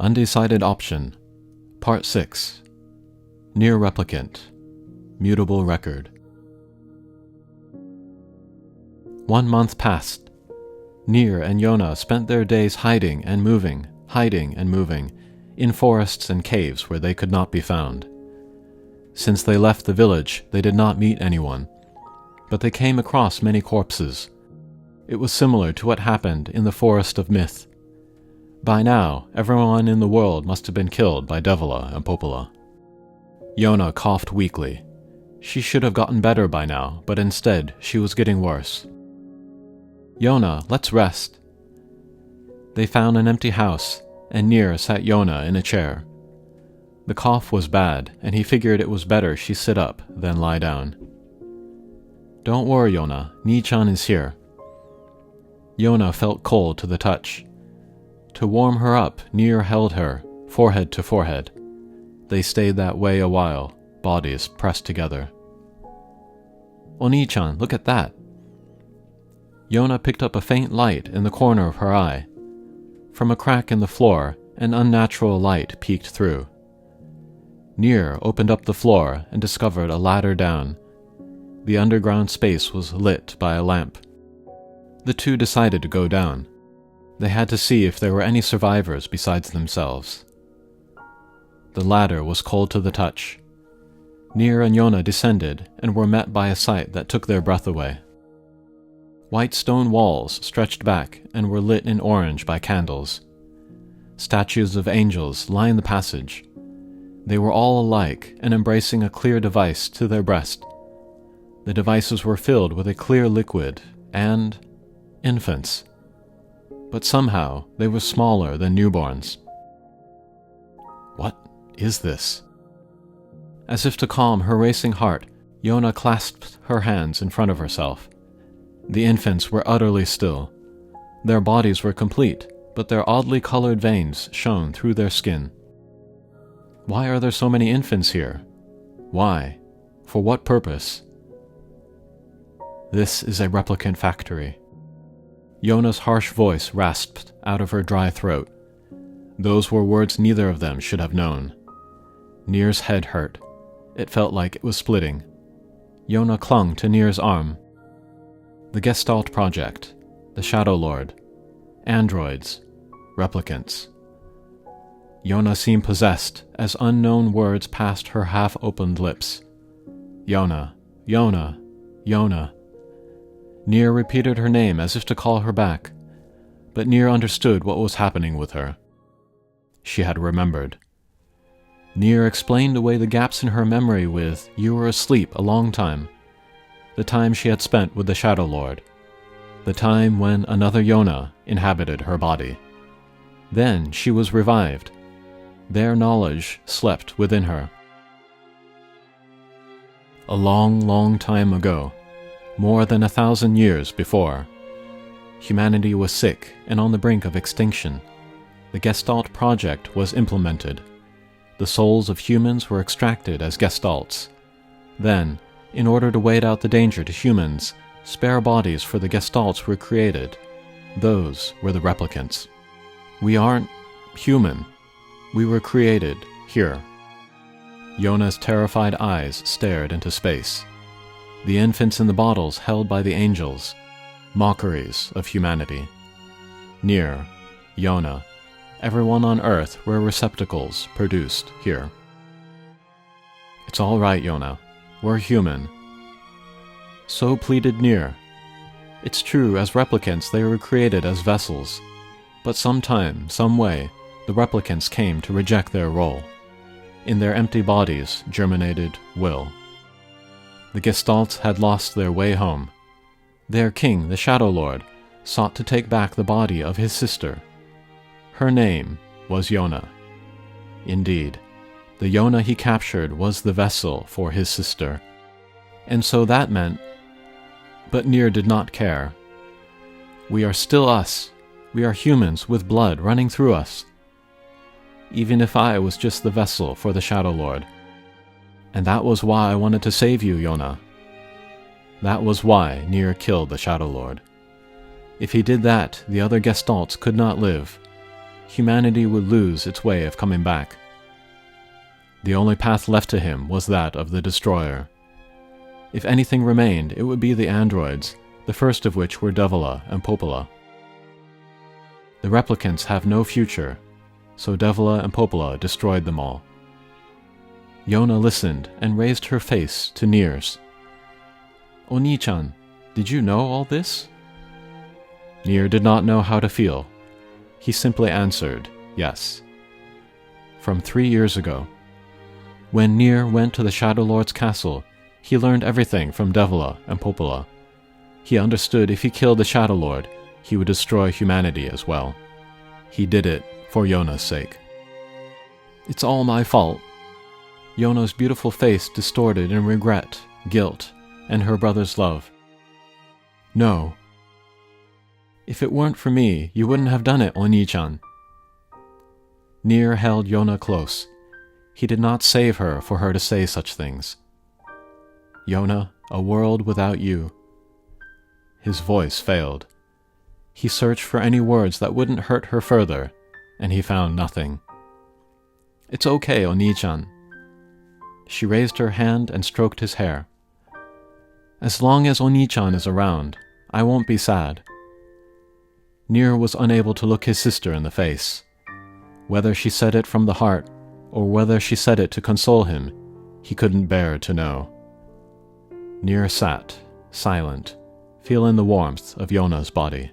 Undecided Option, Part 6, Nier Replicant, Mutable Record. 1 month passed. Nier and Yona spent their days hiding and moving, in forests and caves where they could not be found. Since they left the village, they did not meet anyone, but they came across many corpses. It was similar to what happened in the Forest of Myth. By now, everyone in the world must have been killed by Devila and Popola. Yona coughed weakly. She should have gotten better by now, but instead she was getting worse. Yona, let's rest. They found an empty house, and Nier sat Yona in a chair. The cough was bad, and he figured it was better she sit up than lie down. Don't worry, Yona. Ni-chan is here. Yona felt cold to the touch. To warm her up, Nier held her, forehead to forehead. They stayed that way a while, bodies pressed together. Oni-chan, look at that. Yona picked up a faint light in the corner of her eye. From a crack in the floor, an unnatural light peeked through. Nier opened up the floor and discovered a ladder down. The underground space was lit by a lamp. The two decided to go down. They had to see if there were any survivors besides themselves. The ladder was cold to the touch. Nier and Yona descended and were met by a sight that took their breath away. White stone walls stretched back and were lit in orange by candles. Statues of angels lined the passage. They were all alike and embracing a clear device to their breast. The devices were filled with a clear liquid and infants. But somehow they were smaller than newborns. What is this? As if to calm her racing heart, Yona clasped her hands in front of herself. The infants were utterly still. Their bodies were complete, but their oddly colored veins shone through their skin. Why are there so many infants here? Why? For what purpose? This is a replicant factory. Yona's harsh voice rasped out of her dry throat. Those were words neither of them should have known. Nier's head hurt. It felt like it was splitting. Yona clung to Nier's arm. The Gestalt Project, the Shadow Lord, androids, replicants. Yona seemed possessed as unknown words passed her half-opened lips. Yona, Yona, Yona. Nier repeated her name as if to call her back, but Nier understood what was happening with her. She had remembered. Nier explained away the gaps in her memory with, "You were asleep a long time." The time she had spent with the Shadow Lord. The time when another Yona inhabited her body. Then she was revived. Their knowledge slept within her. A long, long time ago, more than 1,000 years before, humanity was sick and on the brink of extinction. The Gestalt Project was implemented. The souls of humans were extracted as Gestalts. Then, in order to wait out the danger to humans, spare bodies for the Gestalts were created. Those were the replicants. We aren't human. We were created here. Yona's terrified eyes stared into space. The infants in the bottles held by the angels, mockeries of humanity. Nier, Yona, everyone on Earth were receptacles produced here. It's all right, Yona. We're human. So pleaded Nier. It's true, as replicants they were created as vessels, but sometime, some way, the replicants came to reject their role. In their empty bodies germinated will. The Gestalts had lost their way home. Their king, the Shadow Lord, sought to take back the body of his sister. Her name was Yona. Indeed, the Yona he captured was the vessel for his sister. And so that meant... But Nier did not care. We are still us. We are humans with blood running through us. Even if I was just the vessel for the Shadow Lord. And that was why I wanted to save you, Yona. That was why Nier killed the Shadow Lord. If he did that, the other Gestalts could not live. humanity would lose its way of coming back. The only path left to him was that of the Destroyer. If anything remained, it would be the androids, the first of which were Devila and Popola. The replicants have no future, so Devila and Popola destroyed them all. Yona listened and raised her face to Nier's. "Oni-chan, did you know all this?" Nier did not know how to feel. He simply answered, yes. From 3 years ago. When Nier went to the Shadow Lord's castle, he learned everything from Devila and Popola. He understood if he killed the Shadow Lord, he would destroy humanity as well. He did it for Yona's sake. "It's all my fault." Yona's beautiful face distorted in regret, guilt, and her brother's love. "No. If it weren't for me, you wouldn't have done it, Oni-chan." Nier held Yona close. He did not save her for her to say such things. "Yona, a world without you." His voice failed. He searched for any words that wouldn't hurt her further, and he found nothing. "It's okay, Oni-chan." She raised her hand and stroked his hair. "As long as Oni-chan is around, I won't be sad." Nier was unable to look his sister in the face. Whether she said it from the heart, or whether she said it to console him, he couldn't bear to know. Nier sat, silent, feeling the warmth of Yona's body.